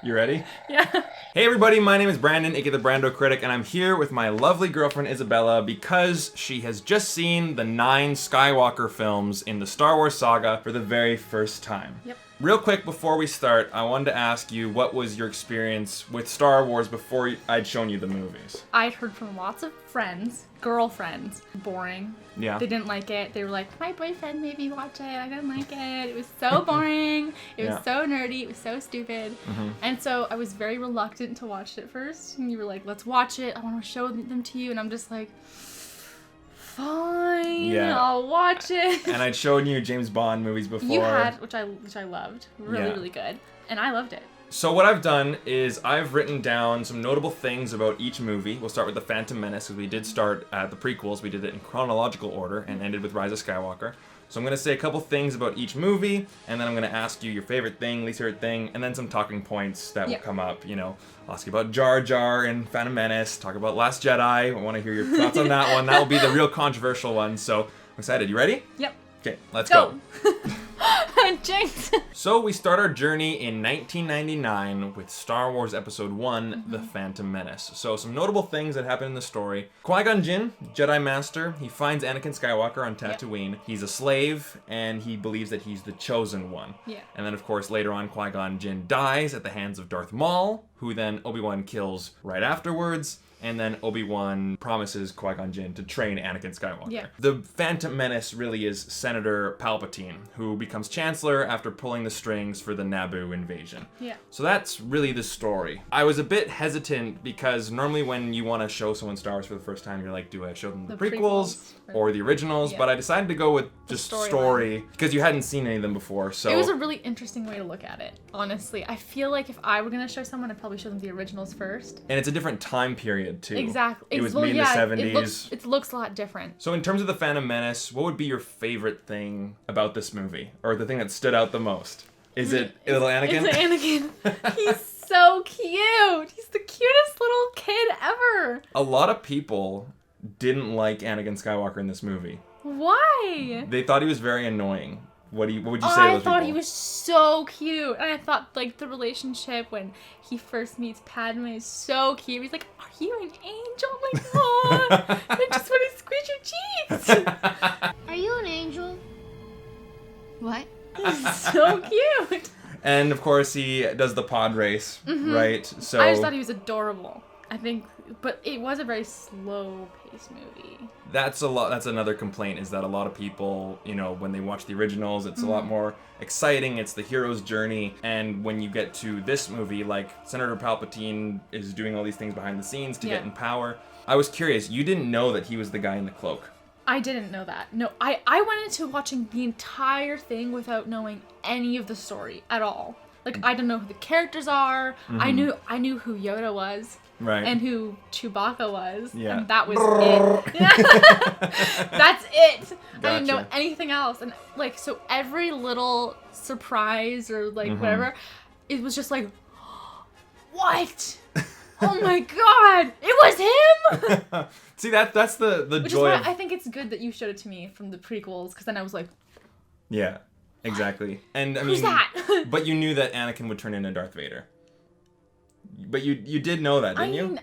You ready? Yeah. Hey everybody, my name is Brandon, aka the BrandoCritic, and I'm here with my lovely girlfriend Isabella because she has just seen the 9 Skywalker films in the Star Wars saga for the very first time. Yep. Real quick before we start, I wanted to ask you what was your experience with Star Wars before I'd shown you the movies? I'd heard from lots of friends, girlfriends, boring. Yeah. They didn't like it. They were like, my boyfriend made me watch it. I didn't like it. It was so boring. It was so nerdy. It was so stupid. Mm-hmm. And so I was very reluctant to watch it first. And you were like, let's watch it. I want to show them to you. And I'm just like, fine, I'll watch it. And I'd shown you James Bond movies before. You had, which I loved. Really good. And I loved it. So what I've done is I've written down some notable things about each movie. We'll start with the Phantom Menace, because we did start at the prequels. We did it in chronological order and ended with Rise of Skywalker. So I'm going to say a couple things about each movie, and then I'm going to ask you your favorite thing, least favorite thing, and then some talking points that will come up. You know, I'll ask you about Jar Jar and Phantom Menace, talk about Last Jedi. I want to hear your thoughts on that one. That will be the real controversial one, so I'm excited. You ready? Yep. Okay, let's go. Jinx. So we start our journey in 1999 with Star Wars Episode 1, The Phantom Menace. So some notable things that happen in the story. Qui-Gon Jinn, Jedi Master, he finds Anakin Skywalker on Tatooine. Yep. He's a slave, and he believes that he's the chosen one. Yeah. And then, of course, later on, Qui-Gon Jinn dies at the hands of Darth Maul, who then Obi-Wan kills right afterwards. And then Obi-Wan promises Qui-Gon Jinn to train Anakin Skywalker. Yeah. The Phantom Menace really is Senator Palpatine, who becomes Chancellor after pulling the strings for the Naboo invasion. Yeah. So that's really the story. I was a bit hesitant because normally when you want to show someone Star Wars for the first time, you're like, do I show them the prequels or the originals? Yeah. But I decided to go with just story because you hadn't seen any of them before. So it was a really interesting way to look at it, honestly. I feel like if I were going to show someone, I'd probably show them the originals first. And it's a different time period too. Exactly. It was made in the 70s. It looks a lot different. So in terms of the Phantom Menace, what would be your favorite thing about this movie? Or the thing that stood out the most? Is it little Anakin? It's Anakin. He's so cute. He's the cutest little kid ever. A lot of people didn't like Anakin Skywalker in this movie. Why? They thought he was very annoying. What would you say to those people? I thought people? He was so cute. And I thought, like, the relationship when he first meets Padme is so cute. He's like, are you an angel? I'm like, oh, I just want to squeeze your cheeks. Are you an angel? What? He's so cute. And, of course, he does the pod race, right? So I just thought he was adorable. I think, but it was a very slow-paced movie. That's another complaint, is that a lot of people, you know, when they watch the originals, it's a lot more exciting. It's the hero's journey. And when you get to this movie, like, Senator Palpatine is doing all these things behind the scenes to get in power. I was curious, you didn't know that he was the guy in the cloak. I didn't know that. No, I went into watching the entire thing without knowing any of the story at all. Like, I didn't know who the characters are. I knew who Yoda was. Right. And who Chewbacca was. Yeah. And that was it. That's it. Gotcha. I didn't know anything else. And, like, so every little surprise or, like, whatever, it was just like, what? Oh my god! It was him! See, that's the Which joy is why I think it's good that you showed it to me from the prequels, because then I was like, yeah, exactly. And I who's mean, that? But you knew that Anakin would turn into Darth Vader. But you did know that, didn't you?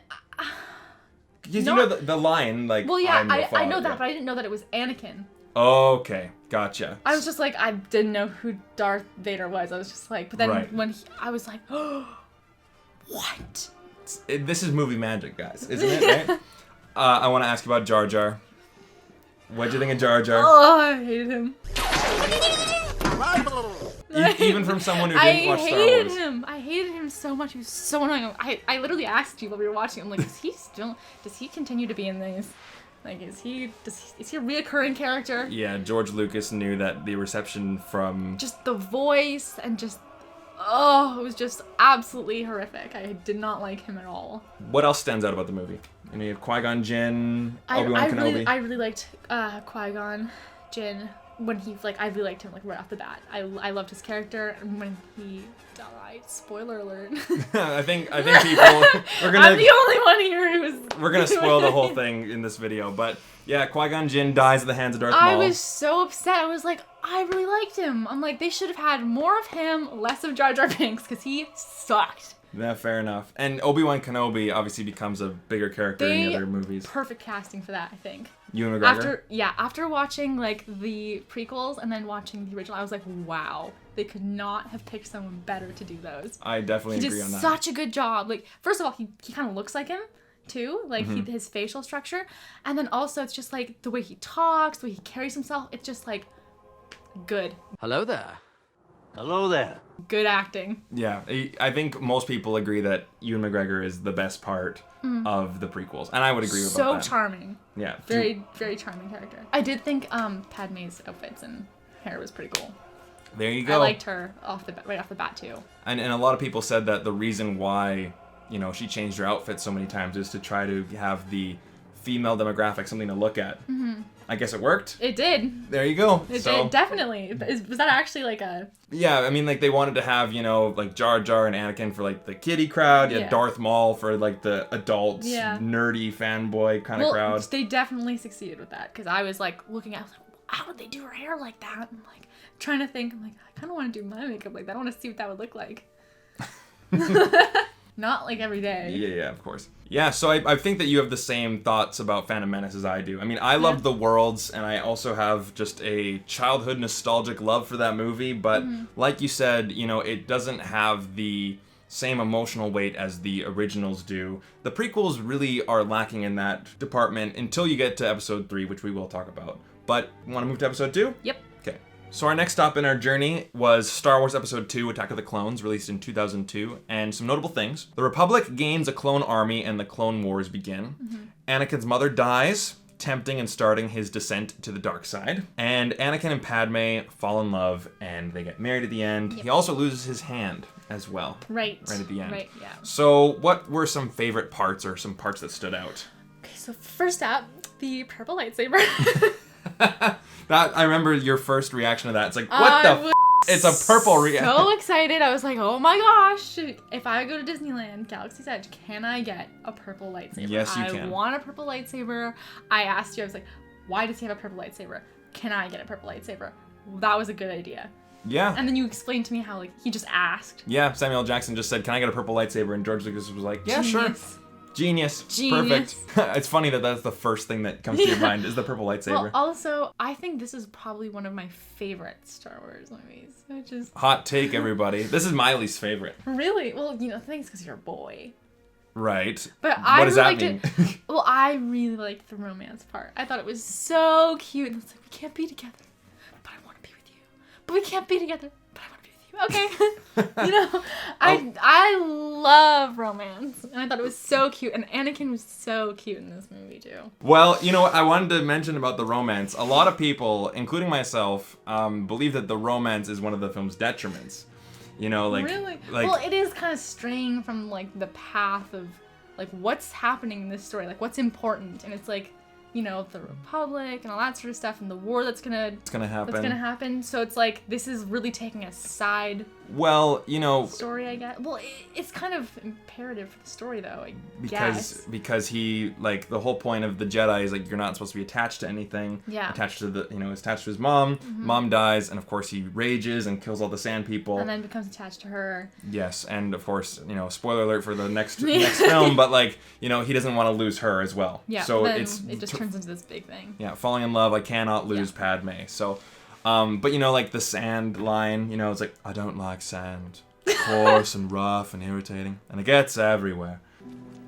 Because you know the line, like, well, yeah, I know that, but I didn't know that it was Anakin. Okay, gotcha. I was just like, I didn't know who Darth Vader was. I was just like, but then when I was like, oh, what? This is movie magic, guys, isn't it? Right? I want to ask you about Jar Jar. What'd you think of Jar Jar? Oh, I hated him. Even from someone who didn't watch Star Wars. I hated him so much. He was so annoying. I literally asked you while we were watching. I'm like, does he continue to be in these? Like, is he a reoccurring character? Yeah, George Lucas knew that the reception from just the voice and just, it was just absolutely horrific. I did not like him at all. What else stands out about the movie? You know, you have Qui-Gon Jinn, Obi-Wan Kenobi. I really liked Qui-Gon Jinn. When I really liked him, like, right off the bat. I loved his character, and when he died, spoiler alert. I think people, I'm the only one here who was... We're gonna spoil the whole thing in this video, but yeah, Qui-Gon Jinn dies at the hands of Darth Maul. I was so upset. I was like, I really liked him. I'm like, they should have had more of him, less of Jar Jar Binks, because he sucked. Yeah, fair enough. And Obi-Wan Kenobi obviously becomes a bigger character in the other movies. Perfect casting for that, I think. Ewan McGregor? After watching like the prequels and then watching the original, I was like, wow, they could not have picked someone better to do those. I definitely agree on that. He did such a good job. Like, first of all, he kind of looks like him too, like his facial structure, and then also it's just like the way he talks, the way he carries himself. It's just like good. Hello there. Hello there. Good acting. Yeah, I think most people agree that Ewan McGregor is the best part of the prequels, and I would agree with that. So charming. Yeah. Very, very charming character. I did think Padme's outfits and hair was pretty cool. There you go. I liked her right off the bat too. And a lot of people said that the reason why, you know, she changed her outfit so many times is to try to have the female demographic something to look at. I guess it worked. It did. There you go. It did, definitely. Was that actually like a... Yeah, I mean, like, they wanted to have, you know, like, Jar Jar and Anakin for, like, the kiddie crowd. You had Darth Maul for, like, the adult, nerdy fanboy kind of crowd. They definitely succeeded with that, because I was, like, looking at, how would they do her hair like that? I'm, like, trying to think. I'm like, I kind of want to do my makeup like that. I want to see what that would look like. Not, like, every day. Yeah, of course. Yeah, so I think that you have the same thoughts about Phantom Menace as I do. I mean, I love the worlds, and I also have just a childhood nostalgic love for that movie, but like you said, you know, it doesn't have the same emotional weight as the originals do. The prequels really are lacking in that department until you get to episode 3, which we will talk about. But, want to move to episode 2? Yep. Okay. So our next stop in our journey was Star Wars Episode 2, Attack of the Clones, released in 2002, and some notable things. The Republic gains a clone army and the Clone Wars begin. Anakin's mother dies, tempting and starting his descent to the dark side. And Anakin and Padme fall in love, and they get married at the end. He also loses his hand as well. Right at the end. Right, yeah. So what were some favorite parts, or some parts that stood out? Okay, so first up, the purple lightsaber. I remember your first reaction to that. It's like, what the f***? It's a purple reaction. So excited. I was like, oh my gosh. If I go to Disneyland, Galaxy's Edge, can I get a purple lightsaber? Yes, you can. I want a purple lightsaber. I asked you, I was like, why does he have a purple lightsaber? Can I get a purple lightsaber? That was a good idea. Yeah. And then you explained to me how, like, he just asked. Yeah, Samuel Jackson just said, can I get a purple lightsaber? And George Lucas was like, yeah, sure. Genius. Perfect. It's funny that that's the first thing that comes to your mind is the purple lightsaber. Well, also, I think this is probably one of my favorite Star Wars movies. Which is... Hot take, everybody. This is my least favorite. Really? Well, you know, I think it's because you're a boy. Right. But what does really that mean? Well, I really liked the romance part. I thought it was so cute. And it's like, we can't be together, but I want to be with you. But we can't be together, but I want to be with you. Okay. You know, I love romance. And I thought it was so cute. And Anakin was so cute in this movie, too. Well, you know what I wanted to mention about the romance. A lot of people, including myself, believe that the romance is one of the film's detriments. You know, like... Really? Like, well, it is kind of straying from, like, the path of, like, what's happening in this story. Like, what's important. And it's, like, you know, the Republic and all that sort of stuff and the war that's gonna happen. So it's like, this is really taking a side story, I guess. Well, it's kind of imperative for the story, though, I guess. Because he, like, the whole point of the Jedi is, like, you're not supposed to be attached to anything. Yeah. Attached to attached to his mom. Mom dies, and of course he rages and kills all the sand people. And then becomes attached to her. Yes, and of course, you know, spoiler alert for the next film, but, like, you know, he doesn't want to lose her as well. Yeah, so it just turns into this big thing. Yeah, falling in love, I cannot lose Padme. So, but you know, like the sand line, you know, it's like, I don't like sand. Coarse and rough and irritating, and it gets everywhere.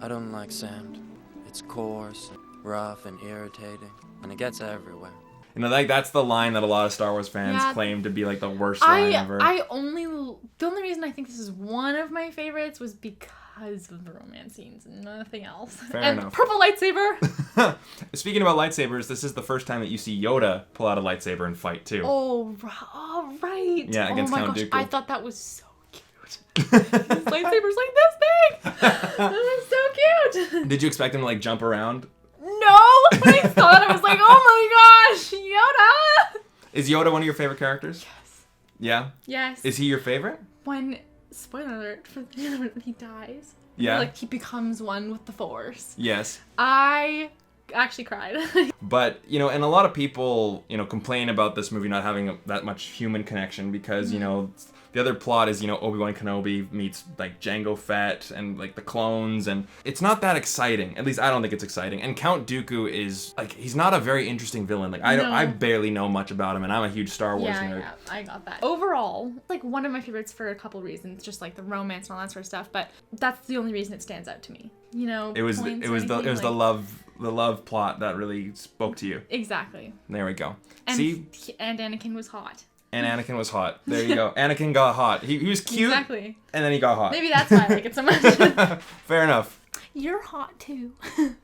I don't like sand. It's coarse, rough, and irritating, and it gets everywhere. You know, like that's the line that a lot of Star Wars fans claim to be like the worst line ever. The only reason I think this is one of my favorites was because of the romance scenes and nothing else. Fair and enough. Purple lightsaber. Speaking about lightsabers, this is the first time that you see Yoda pull out a lightsaber and fight too. Oh, right. Yeah, against Count Dooku. I thought that was so cute. His lightsaber's like this big. That was so cute. Did you expect him to like jump around? No. When I saw it, I was like, oh my gosh, Yoda. Is Yoda one of your favorite characters? Yes. Yeah? Yes. Is he your favorite? When, spoiler alert, for when he dies. Yeah. Like, he becomes one with the Force. Yes. I actually cried. But, you know, and a lot of people, you know, complain about this movie not having that much human connection because, you know, The other plot is, Obi-Wan Kenobi meets, like, Jango Fett and, like, the clones, and it's not that exciting. At least I don't think it's exciting. And Count Dooku is, like, he's not a very interesting villain. Like, I barely know much about him, and I'm a huge Star Wars nerd. Yeah, I got that. Overall, like, one of my favorites for a couple reasons, just, like, the romance and all that sort of stuff, but that's the only reason it stands out to me. It was the love plot that really spoke to you. Exactly. There we go. And, See? And Anakin was hot. And Anakin was hot. There you go. Anakin got hot. He was cute. Exactly. And then he got hot. Maybe that's why I like it so much. Fair enough. You're hot too.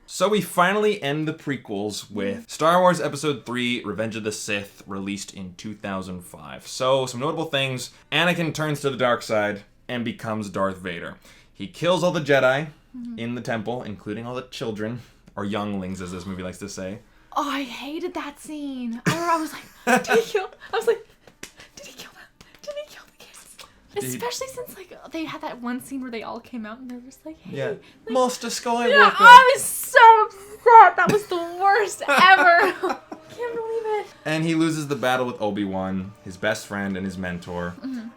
So we finally end the prequels with Star Wars Episode 3, Revenge of the Sith, released in 2005. So, some notable things. Anakin turns to the dark side and becomes Darth Vader. He kills all the Jedi in the temple, including all the children, or younglings, as this movie likes to say. Oh, I hated that scene. I was like, did he kill them? Did he kill the kids? Especially since, like, they had that one scene where they all came out and they were just like, hey. Yeah. Like, Master Skywalker. Yeah, I was so upset. That was the worst ever. Can't believe it. And he loses the battle with Obi-Wan, his best friend and his mentor.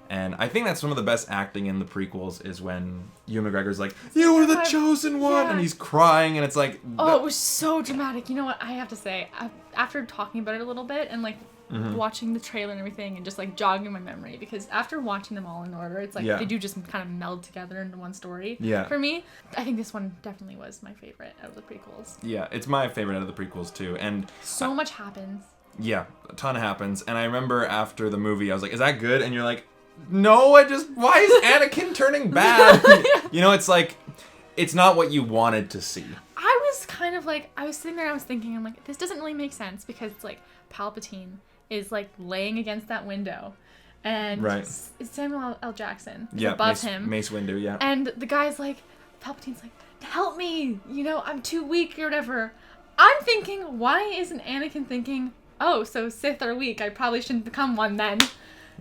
And I think that's some of the best acting in the prequels is when Ewan McGregor's like, you were the chosen one! Yeah. And he's crying, and it's like... Oh, it was so dramatic. You know what? I have to say, after talking about it a little bit and, like, watching the trailer and everything and just, like, jogging my memory, because after watching them all in order, it's like they do just kind of meld together into one story. Yeah. For me, I think this one definitely was my favorite out of the prequels. Yeah, it's my favorite out of the prequels, too. And so much happens. Yeah, a ton happens. And I remember after the movie, I was like, is that good? And you're like, no, why is Anakin turning bad? It's like, it's not what you wanted to see. I was kind of like, I was sitting there, I was thinking, I'm like, this doesn't really make sense because it's like Palpatine is like laying against that window. And it's Samuel L. Jackson is above him. Mace Windu, yeah. And the guy's like, Palpatine's like, help me, I'm too weak or whatever. I'm thinking, why isn't Anakin thinking, oh, so Sith are weak, I probably shouldn't become one then.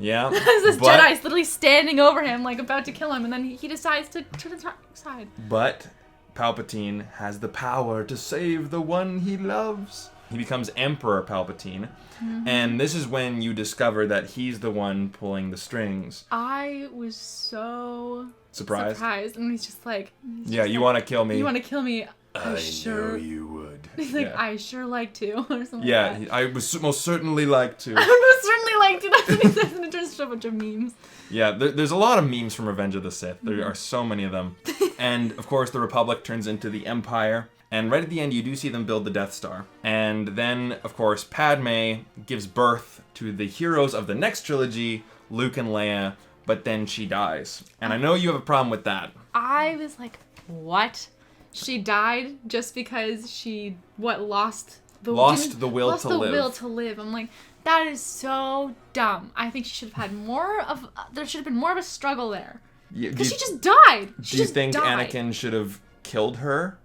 Yeah. This Jedi's literally standing over him, like about to kill him, and then he decides to turn the dark side. But Palpatine has the power to save the one he loves. He becomes Emperor Palpatine, and this is when you discover that he's the one pulling the strings. I was so surprised, and he's just like, you want to kill me? You want to kill me? I know you would. He's like, I sure like to, or something like that. I would most certainly like to. I would most certainly like to. That's what he says, and it turns to a bunch of memes. Yeah, there's a lot of memes from Revenge of the Sith. There are so many of them. And, of course, the Republic turns into the Empire. And right at the end, you do see them build the Death Star. And then, of course, Padme gives birth to the heroes of the next trilogy, Luke and Leia, but then she dies. And I know you have a problem with that. I was like, what? She died just because she, lost the will to live. I'm like, that is so dumb. I think she should have had there should have been more of a struggle there. Because she just died. Do you think Anakin should have killed her?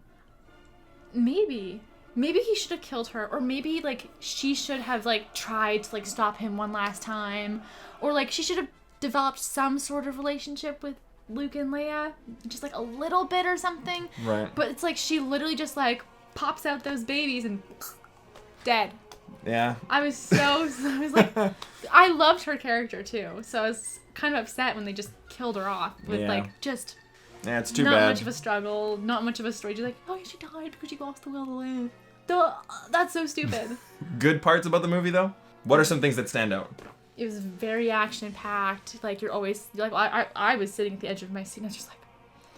Maybe he should have killed her, or maybe like she should have like tried to like stop him one last time, or like she should have developed some sort of relationship with Luke and Leia, just like a little bit or something. Right. But it's like she literally just like pops out those babies and dead. Yeah. I was like, I loved her character too, so I was kind of upset when they just killed her off with like just. Yeah, it's too bad. Not much of a struggle, not much of a story. Just like, oh, she died because she lost the will to live. That's so stupid. Good parts about the movie, though? What are some things that stand out? It was very action-packed. Like, you're always... Like, I was sitting at the edge of my seat and I was just like,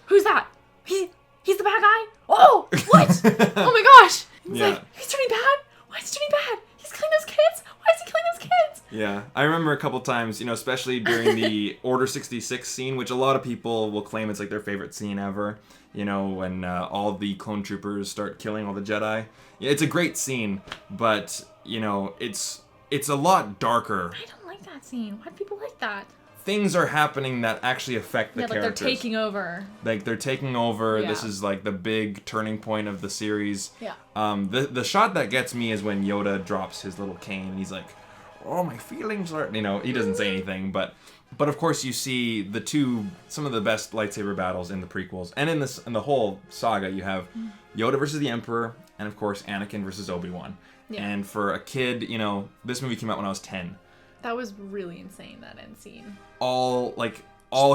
who's that? He's the bad guy? Oh, what? Oh my gosh. He's like, he's turning bad? Why is he turning bad? He's killing those kids? Why is he killing those kids? Yeah, I remember a couple times, especially during the Order 66 scene, which a lot of people will claim it's like their favorite scene ever, when all the clone troopers start killing all the Jedi. Yeah, it's a great scene, but, it's a lot darker. I don't like that scene. Why do people like that? Things are happening that actually affect the characters. Yeah, like they're taking over. Like, they're taking over. Yeah. This is, like, the big turning point of the series. Yeah. The shot that gets me is when Yoda drops his little cane, and he's like, oh, my feelings are... he doesn't say anything, but of course you see some of the best lightsaber battles in the prequels. And in the whole saga, you have Yoda versus the Emperor, and of course Anakin versus Obi-Wan. Yeah. And for a kid, this movie came out when I was 10. That was really insane, that end scene. All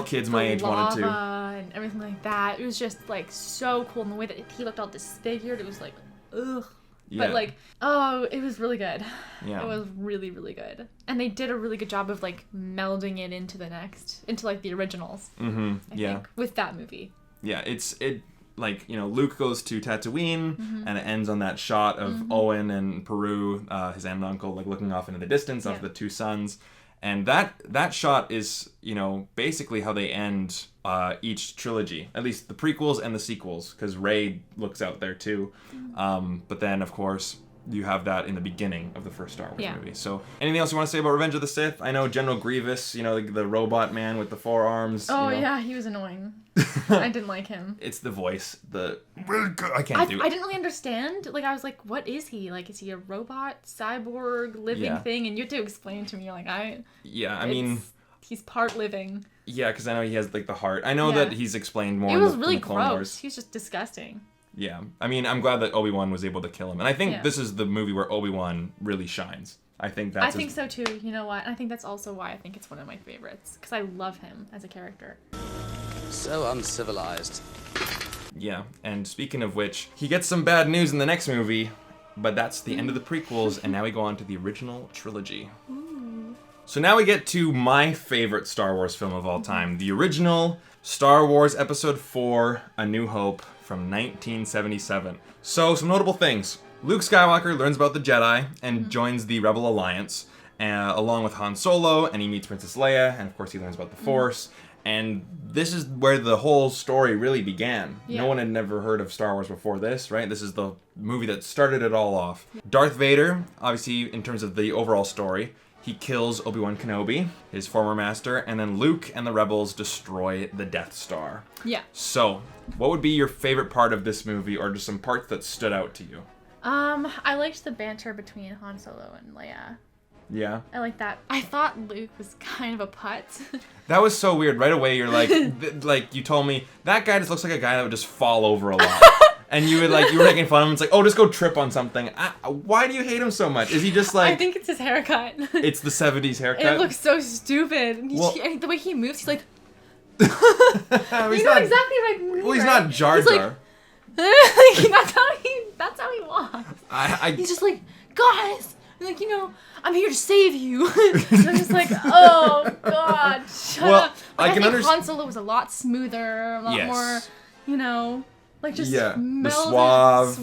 kids my age wanted to. And everything like that. It was just like so cool. And the way that he looked all disfigured, it was like, ugh. Yeah. But like, oh, it was really good. Yeah. It was really, really good. And they did a really good job of like melding it into like the originals. Mm-hmm. I think, with that movie. Yeah, like, you know, Luke goes to Tatooine, and it ends on that shot of Owen and Peru, his aunt and uncle, like looking off into the distance of the two suns. And that shot is, you know, basically how they end each trilogy, at least the prequels and the sequels, because Rey looks out there too. But then, of course, you have that in the beginning of the first Star Wars movie. So, anything else you want to say about Revenge of the Sith? I know General Grievous, you know, the robot man with the 4 arms. Oh, you know. yeah, he was annoying. I didn't like him. It's the voice. I can't do it. I didn't really understand. Like, I was like, what is he? Like, is he a robot, cyborg, living thing? And you had to explain to me, like, he's part living. Yeah, because I know he has, like, the heart. I know that he's explained more in the Clone Wars. He was just disgusting. Yeah. I mean, I'm glad that Obi-Wan was able to kill him. And I think this is the movie where Obi-Wan really shines. I think so too. You know what? I think that's also why I think it's one of my favorites. Because I love him as a character. So uncivilized. Yeah. And speaking of which, he gets some bad news in the next movie. But that's the end of the prequels. And now we go on to the original trilogy. Ooh. So now we get to my favorite Star Wars film of all time. The original Star Wars Episode 4, A New Hope, from 1977. So, some notable things. Luke Skywalker learns about the Jedi and joins the Rebel Alliance, along with Han Solo, and he meets Princess Leia, and of course he learns about the Force. And this is where the whole story really began. No one had never heard of Star Wars before this, right? This is the movie that started it all off. Darth Vader, obviously, in terms of the overall story, he kills Obi-Wan Kenobi, his former master, and then Luke and the Rebels destroy the Death Star. Yeah. So, what would be your favorite part of this movie, or just some parts that stood out to you? I liked the banter between Han Solo and Leia. Yeah? I like that. I thought Luke was kind of a putz. That was so weird. Right away, you're like, like, you told me, that guy just looks like a guy that would just fall over a lot. And you were making fun of him. It's like, oh, just go trip on something. Why do you hate him so much? Is he just like... I think it's his haircut. It's the 70s haircut? It looks so stupid. The way he moves, he's like... you know exactly what I mean. Well, he's not Jar Jar. That's how he walks. He's just like, guys, like, you know, I'm here to save you. And I'm just like, oh, God, shut up. Like, I think Han Solo was a lot smoother, a lot more, you know... Like, just the suave,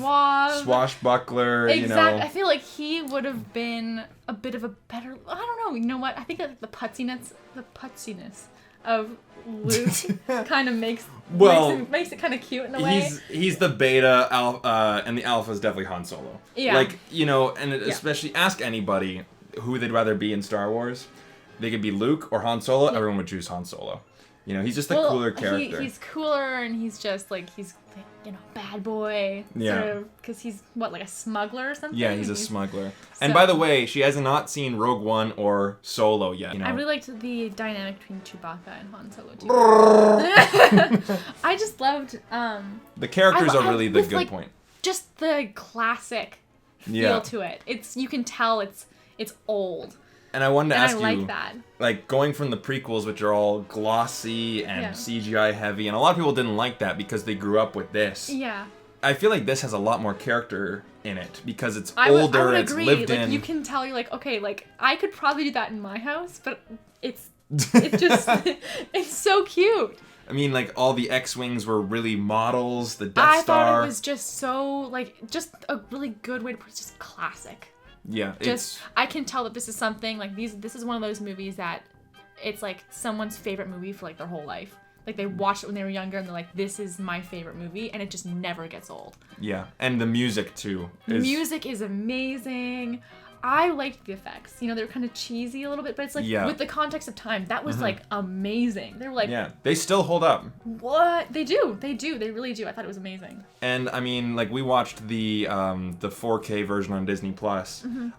swashbuckler, exactly. You know. I feel like he would have been a bit of a better... I don't know. You know what? I think that the putziness of Luke kind of makes it kind of cute in a way. He's the beta, and the alpha is definitely Han Solo. Yeah. Like, you know, and especially ask anybody who they'd rather be in Star Wars. They could be Luke or Han Solo. Yeah. Everyone would choose Han Solo. You know, he's just a cooler character. He's cooler, and he's just, like, he's, you know, bad boy. Yeah. Sort of, because he's, what, like a smuggler or something? Yeah, he's a smuggler. So. And by the way, she has not seen Rogue One or Solo yet. You know? I really liked the dynamic between Chewbacca and Han Solo, too. I just loved... the characters are really the good point. Just the classic feel to it. You can tell it's old. And I wanted to ask you, like that. Like, going from the prequels, which are all glossy and CGI heavy, and a lot of people didn't like that because they grew up with this. Yeah. I feel like this has a lot more character in it because it's older, it's lived in. You can tell, you're like, okay, like, I could probably do that in my house, but it's just, it's so cute. I mean, like, all the X-Wings were really models, the Death Star. I thought it was just so, like, just a really good way to put it, just classic. Yeah, I can tell that this is something, like, this is one of those movies that it's, like, someone's favorite movie for, like, their whole life. Like, they watched it when they were younger, and they're like, this is my favorite movie, and it just never gets old. Yeah, and the music, too. The music is amazing. I liked the effects. You know, they were kind of cheesy a little bit, but it's like, with the context of time, that was, like, amazing. They were like... Yeah, they still hold up. What? They do. They really do. I thought it was amazing. And, I mean, like, we watched the 4K version on Disney+,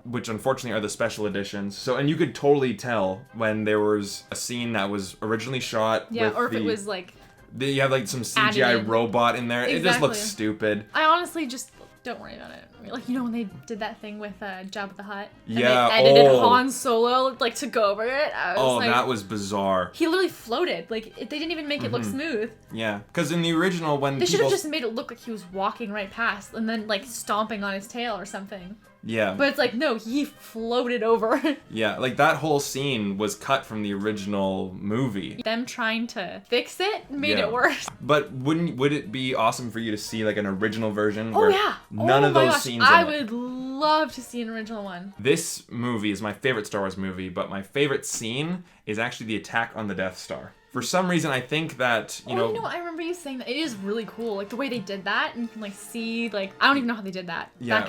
which, unfortunately, are the special editions. So, and you could totally tell when there was a scene that was originally shot with or if it was, like... You have, like, some CGI robot in there. Exactly. It just looks stupid. I honestly just... Don't worry about it. Like, you know when they did that thing with Jabba the Hutt? And Yeah, they edited Han Solo, like, to go over it? That was bizarre. He literally floated. Like, they didn't even make it look smooth. Yeah, because in the original, when they should have just made it look like he was walking right past and then, like, stomping on his tail or something. Yeah. But it's like, no, he floated over. Yeah, like that whole scene was cut from the original movie. Them trying to fix it made it worse. But would it be awesome for you to see like an original version Oh where yeah. none of those scenes I would love to see an original one. This movie is my favorite Star Wars movie, but my favorite scene is actually the attack on the Death Star. For some reason, I think that, you know... I remember you saying that. It is really cool. Like, the way they did that, and you can, like, see, like... I don't even know how they did that. Yeah.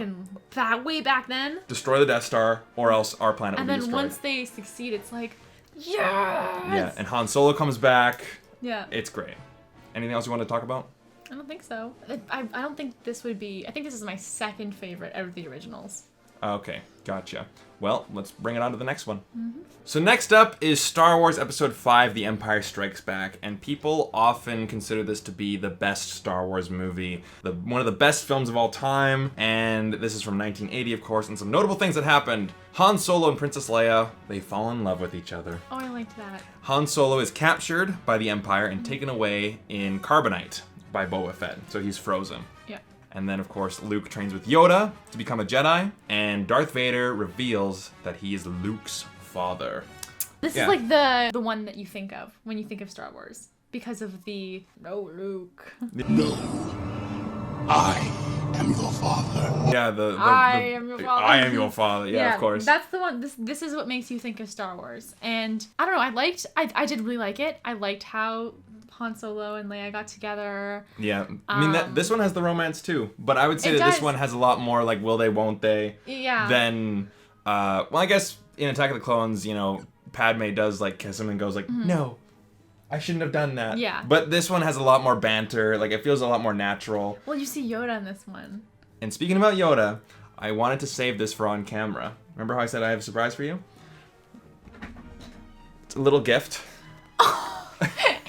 Way back then. Destroy the Death Star, or else our planet will be destroyed. And then once they succeed, it's like, yes! Yeah, and Han Solo comes back. Yeah. It's great. Anything else you want to talk about? I don't think so. I don't think this would be... I think this is my second favorite out of the originals. Okay, gotcha. Well, let's bring it on to the next one. Mm-hmm. So next up is Star Wars Episode 5, The Empire Strikes Back, and people often consider this to be the best Star Wars movie, one of the best films of all time, and this is from 1980, of course, and some notable things that happened. Han Solo and Princess Leia, they fall in love with each other. Oh, I liked that. Han Solo is captured by the Empire and taken away in carbonite by Boba Fett, so he's frozen. Yeah. And then, of course, Luke trains with Yoda to become a Jedi, and Darth Vader reveals that he is Luke's father. This is like the one that you think of when you think of Star Wars, because of the "No, Luke." No, I am your father. Yeah, I am your father. I am your father. Yeah, of course. That's the one. This is what makes you think of Star Wars, and I don't know. I did really like it. I liked how Han Solo and Leia got together. Yeah, I mean this one has the romance too, but I would say that this one has a lot more like will they, won't they? Yeah. Than, well, I guess in Attack of the Clones, you know, Padme does like kiss him and goes like, no, I shouldn't have done that. Yeah. But this one has a lot more banter. Like it feels a lot more natural. Well, you see Yoda in this one. And speaking about Yoda, I wanted to save this for on camera. Remember how I said I have a surprise for you? It's a little gift.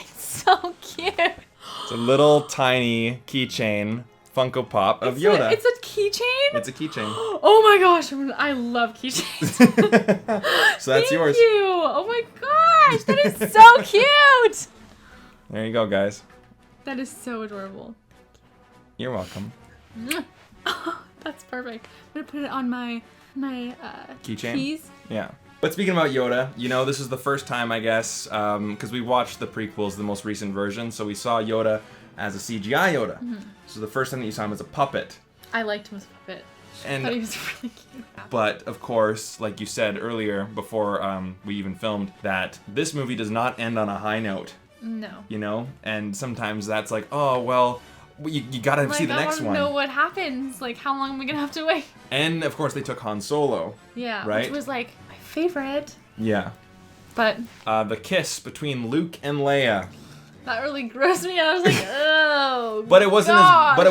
So cute. It's a little tiny keychain Funko Pop of Yoda. It's a keychain? It's a keychain. Oh my gosh, I love keychains. So that's yours. Thank you. Oh my gosh, that is so cute. There you go, guys. That is so adorable. You're welcome. That's perfect. I'm gonna put it on my keychain. Keys. Yeah. But speaking about Yoda, you know, this is the first time, I guess, because we watched the prequels, the most recent version, so we saw Yoda as a CGI Yoda. Mm-hmm. So the first time that you saw him as a puppet. I liked him as a puppet. And, I thought he was really cute. But, of course, like you said earlier, before we even filmed, that this movie does not end on a high note. No. You know? And sometimes that's like, oh, well, you gotta see the next one. I don't know what happens. Like, how long are we gonna have to wait? And, of course, they took Han Solo. Yeah. Right? Which was, like, my favorite. Yeah. But the kiss between Luke and Leia. That really grossed me out. I was like, oh. But it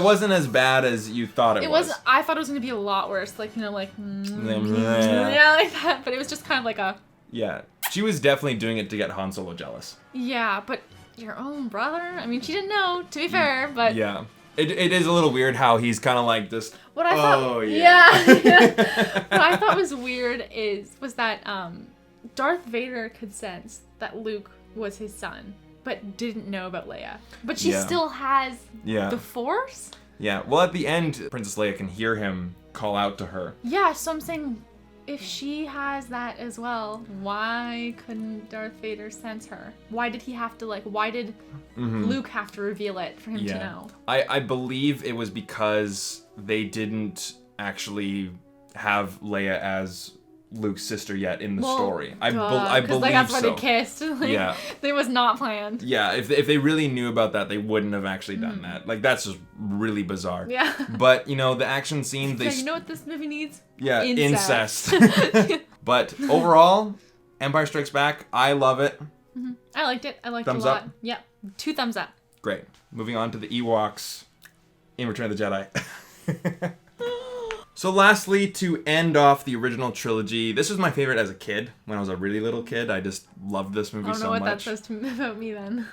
wasn't as bad as you thought it was. I thought it was gonna be a lot worse. Like, you know, like yeah, like that. But it was just kind of like a. Yeah, she was definitely doing it to get Han Solo jealous. Yeah, but your own brother. I mean, she didn't know. To be fair, but. Yeah. It is a little weird how he's kind of like this. What I thought. Oh yeah. What I thought was weird was that Darth Vader could sense that Luke was his son, but didn't know about Leia. But she still has the Force? Yeah. Well, at the end, Princess Leia can hear him call out to her. Yeah, so I'm saying, if she has that as well, why couldn't Darth Vader sense her? Why did he have to, why did Luke have to reveal it for him to know? I believe it was because they didn't actually have Leia as Luke's sister yet in the story. I believe that's why so. they kissed. Yeah. It was not planned. Yeah, if they really knew about that, they wouldn't have actually done that. Like, that's just really bizarre. Yeah. But, you know, the action scenes, you know what this movie needs? Yeah, incest. But overall, Empire Strikes Back, I love it. Mm-hmm. I liked it. I liked it a lot. Thumbs up? Yep. 2 thumbs up. Great. Moving on to the Ewoks in Return of the Jedi. So lastly, to end off the original trilogy, this was my favorite as a kid. When I was a really little kid, I just loved this movie so much. I don't know what that says about me then.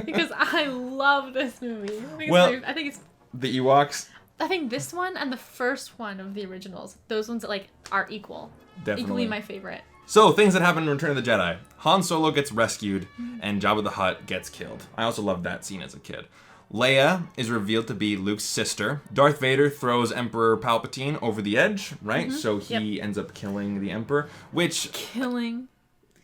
Because I love this movie. I think The Ewoks? I think this one and the first one of the originals, those ones that like are equal. Definitely. Equally my favorite. So, things that happen in Return of the Jedi. Han Solo gets rescued, and Jabba the Hutt gets killed. I also loved that scene as a kid. Leia is revealed to be Luke's sister. Darth Vader throws Emperor Palpatine over the edge, right? So he ends up killing the Emperor, which... Killing.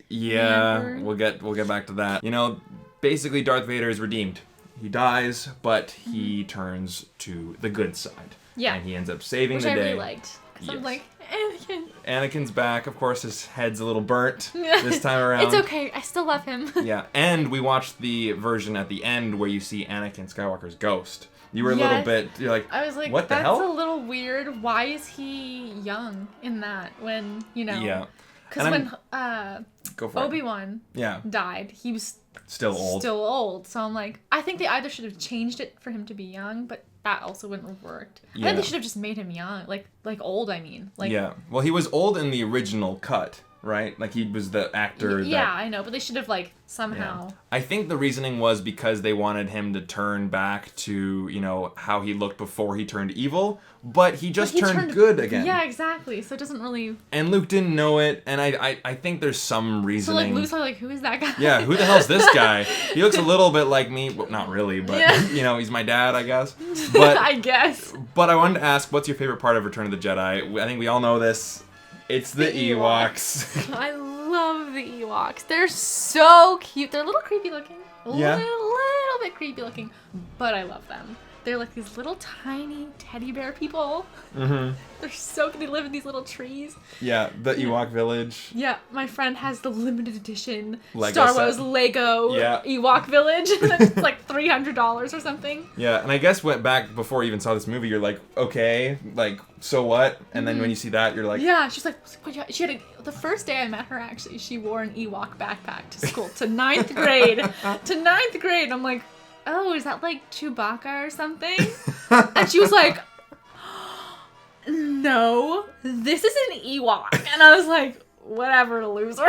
Yeah, we'll get back to that. You know, basically Darth Vader is redeemed. He dies, but he turns to the good side. Yeah. And he ends up saving Which the I day. really liked. Because I'm like, Anakin. Anakin's back. Of course, his head's a little burnt this time around. It's okay. I still love him. Yeah, and we watched the version at the end where you see Anakin Skywalker's ghost. You were a little bit, you're like, I was like, what the that's hell? a little weird. Why is he young in that when, you know? Yeah. Because when Go for it. Obi-Wan died, he was Still old. So I'm like, I think they either should have changed it for him to be young, but that also wouldn't have worked. Yeah. I think they should have just made him young, like old. I mean, like. Yeah. Well, he was old in the original cut, right? Like he was the actor. Yeah, that, I know, but they should have like somehow. Yeah. I think the reasoning was because they wanted him to turn back to, you know, how he looked before he turned evil, but he just turned good again. Yeah, exactly. So it doesn't really. And Luke didn't know it, and I think there's some reasoning. So like Luke's like, who is that guy? Yeah, who the hell's this guy? He looks a little bit like me. Well, not really, but you know, he's my dad, I guess. But I guess. But I wanted to ask, what's your favorite part of Return of the Jedi? I think we all know this. It's the Ewoks. I love the Ewoks. They're so cute. They're a little creepy looking. Yeah. Little bit creepy looking, but I love them. They're like these little tiny teddy bear people. Mm-hmm. They're so cute. They live in these little trees. Yeah, the Ewok village. Yeah, my friend has the limited edition Lego Star set. Wars Lego Ewok village. It's like $300 or something. Yeah, and I guess went back before you even saw this movie, you're like, okay, like, so what? And then when you see that, you're like... Yeah, she's like, she had the first day I met her, actually, she wore an Ewok backpack to school, to 9th grade. To 9th grade. I'm like, oh, is that like Chewbacca or something? And she was like, no, this is an Ewok. And I was like, whatever, loser.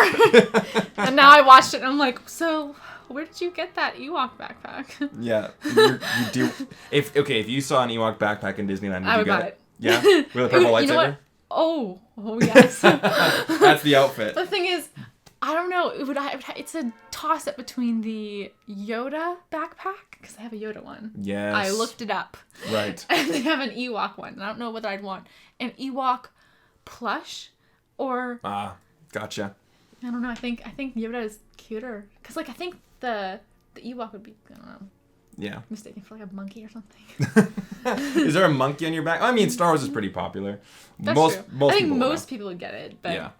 And now I watched it and I'm like, so where did you get that Ewok backpack? Yeah, you do. If you saw an Ewok backpack in Disneyland, I would buy get it. Yeah? With a purple lightsaber? You know what? Oh yes. That's the outfit. The thing is, I don't know. It's a toss-up between the Yoda backpack, because they have a Yoda one. Yes. I looked it up. Right. And they have an Ewok one. And I don't know whether I'd want an Ewok plush or... Ah, gotcha. I don't know. I think Yoda is cuter. Because, like, I think the Ewok would be, I don't know, mistaken for, like, a monkey or something. Is there a monkey on your back? I mean, Star Wars is pretty popular. That's true. I think most people would get it, but... Yeah.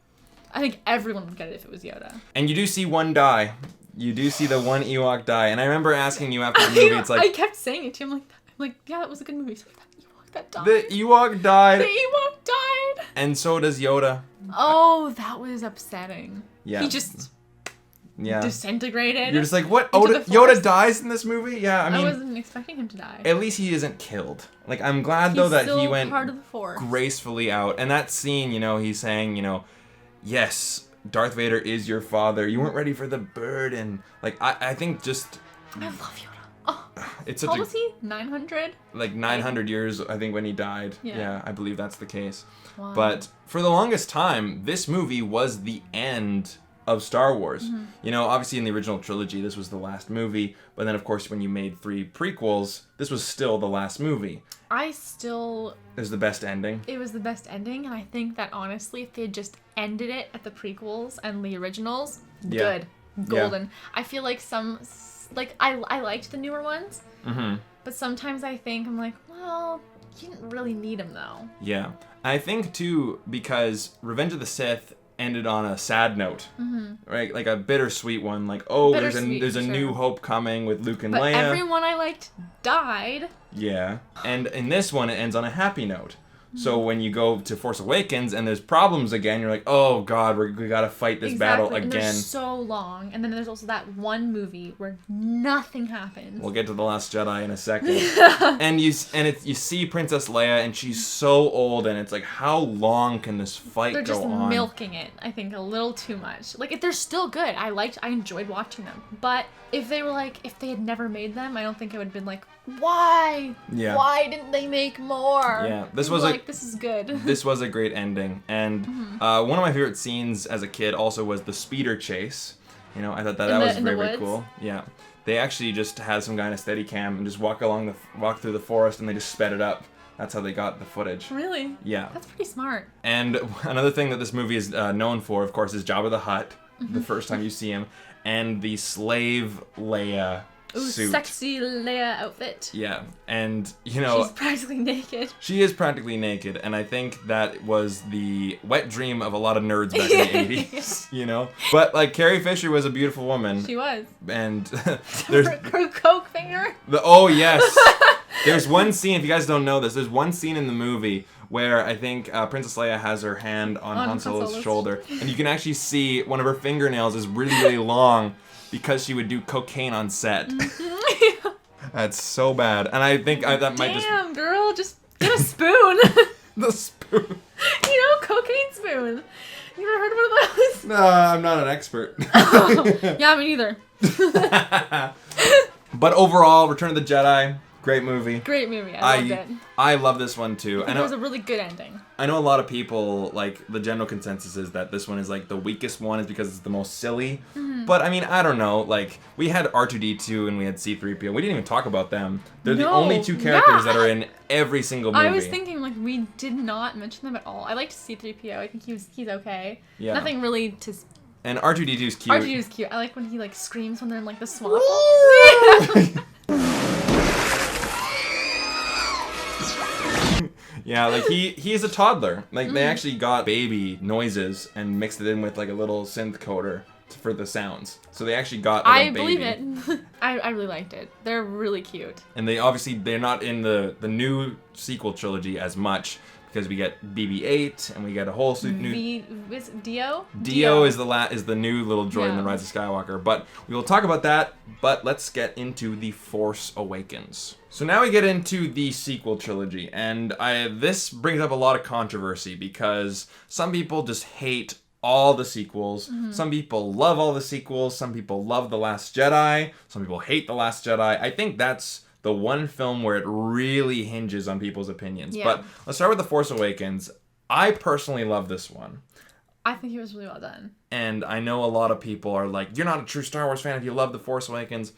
I think everyone would get it if it was Yoda. And you do see one die. You do see the one Ewok die. And I remember asking you after the movie, it's like... I kept saying it to him, like, yeah, that was a good movie. So that Ewok that died. The Ewok died. The Ewok died. And so does Yoda. Oh, that was upsetting. Yeah. He just disintegrated. You're just like, what? Yoda dies in this movie? Yeah, I mean... I wasn't expecting him to die. At least he isn't killed. Like, I'm glad, though, that he went part of the Force. Gracefully out. And that scene, you know, he's saying, you know, yes, Darth Vader is your father. You weren't ready for the burden. Like, I think just... I love Yoda. Oh. It's such How was he? 900? Like 900 years, I think, when he died. Yeah, I believe that's the case. Wow. But for the longest time, this movie was the end of Star Wars. Mm-hmm. You know, obviously in the original trilogy, this was the last movie. But then, of course, when you made 3 prequels, this was still the last movie. It was the best ending. It was the best ending, and I think that, honestly, if they just ended it at the prequels and the originals, good. Golden. Yeah. I feel like I liked the newer ones, but sometimes I think, I'm like, well, you didn't really need them, though. Yeah. I think, too, because Revenge of the Sith ended on a sad note, right? Like a bittersweet one. Like, oh, there's a new hope coming with Luke and Leia. But everyone I liked died. Yeah. And in this one, it ends on a happy note. So when you go to Force Awakens and there's problems again, you're like, oh god, we gotta fight this battle again. And they're so long. And then there's also that one movie where nothing happens. We'll get to The Last Jedi in a second. And you see Princess Leia, and she's so old, and it's like, how long can this fight go on? They're just milking it, I think, a little too much. Like, if they're still good, I enjoyed watching them. But if they had never made them, I don't think it would have been like, why? Yeah. Why didn't they make more? Yeah. This is good. This was a great ending. And one of my favorite scenes as a kid also was the speeder chase. You know, I thought that was very, very cool. Yeah. They actually just had some guy in a Steadicam and just walk through the forest, and they just sped it up. That's how they got the footage. Really? Yeah. That's pretty smart. And another thing that this movie is known for, of course, is Jabba the Hutt, the first time you see him, and the slave Leia suit. Sexy Leia outfit. Yeah, and you know... She's practically naked. She is practically naked, and I think that was the wet dream of a lot of nerds back in the 80s, you know? But, like, Carrie Fisher was a beautiful woman. She was. And there's... Her coke finger? Oh, yes! There's one scene, if you guys don't know this, there's one scene in the movie where I think Princess Leia has her hand on Han Solo's shoulder, and you can actually see one of her fingernails is really, really long because she would do cocaine on set. That's so bad. And I think that might just... Damn, girl, just get a spoon. The spoon. You know, cocaine spoon. You ever heard of one of those? No, I'm not an expert. Yeah, me neither. But overall, Return of the Jedi, great movie. Great movie. I loved it. I love this one too. It was a really good ending. I know a lot of people, like, the general consensus is that this one is, like, the weakest one is because it's the most silly. Mm-hmm. But, I mean, I don't know. Like, we had R2-D2 and we had C-3PO. We didn't even talk about them. They're the only two characters that are in every single movie. I was thinking, like, we did not mention them at all. I liked C-3PO. I think he's okay. Yeah. Nothing really to... And R2-D2's cute. R2-D2's cute. I like when he, like, screams when they're in, like, the swamp. Yeah, like he is a toddler. Like they actually got baby noises and mixed it in with like a little synth coder for the sounds. So they actually got like, a baby. Believe it. I really liked it. They're really cute. And they're not in the new sequel trilogy as much because we get BB-8 and we get a whole new. Is it Dio? Dio is the new little droid in the Rise of Skywalker. But we will talk about that. But let's get into The Force Awakens. So now we get into the sequel trilogy, and this brings up a lot of controversy because some people just hate all the sequels. Mm-hmm. Some people love all the sequels. Some people love The Last Jedi. Some people hate The Last Jedi. I think that's the one film where it really hinges on people's opinions. Yeah. But let's start with The Force Awakens. I personally love this one. I think it was really well done. And I know a lot of people are like, you're not a true Star Wars fan if you love The Force Awakens.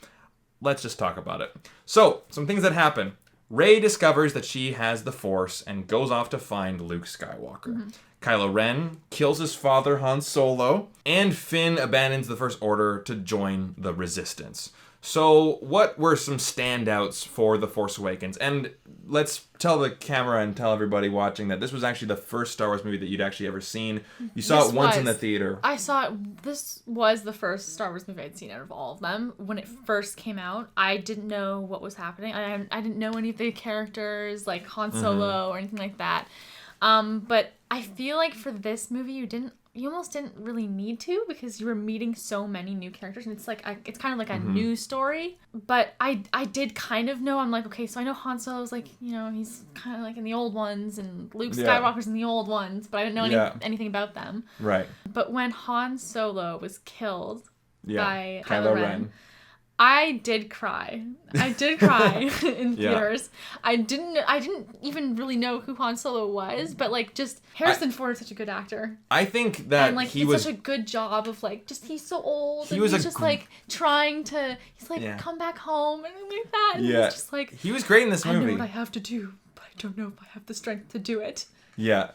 Let's just talk about it. So, some things that happen. Rey discovers that she has the Force and goes off to find Luke Skywalker. Mm-hmm. Kylo Ren kills his father, Han Solo, and Finn abandons the First Order to join the Resistance. So, what were some standouts for The Force Awakens? And let's tell the camera and tell everybody watching that this was actually the first Star Wars movie that you'd actually ever seen. You saw it once in the theater. I saw it. This was the first Star Wars movie I'd seen out of all of them. When it first came out, I didn't know what was happening. I didn't know any of the characters, like Han Solo or anything like that. But I feel like for this movie, you almost didn't really need to because you were meeting so many new characters, and it's like it's kind of like a new story. But I did kind of know. I'm like, okay, so I know Han Solo's like, you know, he's kind of like in the old ones, and Luke Skywalker's in the old ones, but I didn't know anything about them. Right. But when Han Solo was killed by Kylo Ren, I did cry. I did cry in theaters. I didn't even really know who Han Solo was, but like just Harrison Ford is such a good actor. I think that and like he did such a good job of like just he's so old and he's just like trying to come back home and like that. And he's just like he was great in this movie. I know what I have to do, but I don't know if I have the strength to do it. Yeah.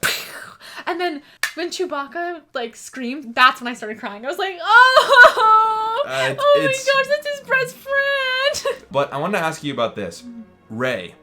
And then when Chewbacca like screamed, that's when I started crying. I was like, oh my gosh, that's his best friend. But I wanted to ask you about this. Rey.